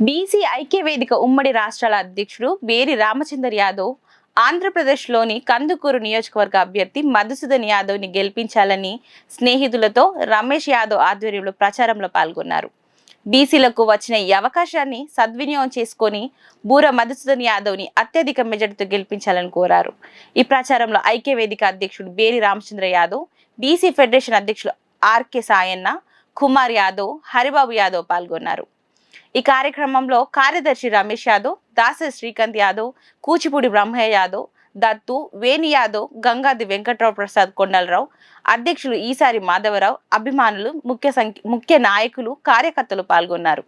BC ఐక్య వేదిక ఉమ్మడి రాష్ట్రాల అధ్యక్షుడు వేరి రామచందర్ యాదవ్ ఆంధ్రప్రదేశ్లోని కందుకూరు నియోజకవర్గ అభ్యర్థి మధుసూదన్ యాదవ్ని గెలిపించాలని స్నేహితులతో రమేష్ యాదవ్ ఆధ్వర్యంలో ప్రచారంలో పాల్గొన్నారు. బీసీలకు వచ్చిన ఈ అవకాశాన్ని సద్వినియోగం చేసుకొని బూర మధుసూదన్ యాదవ్ని అత్యధిక మెజార్టీతో గెలిపించాలని కోరారు. ఈ ప్రచారంలో ఐక్య వేదిక అధ్యక్షుడు బేరి రామచంద్ర యాదవ్, బీసీ ఫెడరేషన్ అధ్యక్షులు ఆర్కే సాయన్న, కుమార్ యాదవ్, హరిబాబు యాదవ్ పాల్గొన్నారు. ఈ కార్యక్రమంలో కార్యదర్శి రమేష్ యాదవ్, దాసరి శ్రీకాంత్ యాదవ్, కూచిపూడి బ్రహ్మయ్య యాదవ్, దత్తు, వేణి యాదవ్, గంగాది వెంకట్రావు ప్రసాద్ కొండలరావు, అధ్యక్షులు ఈసారి మాధవరావు, అభిమానులు, ముఖ్య నాయకులు, కార్యకర్తలు పాల్గొన్నారు.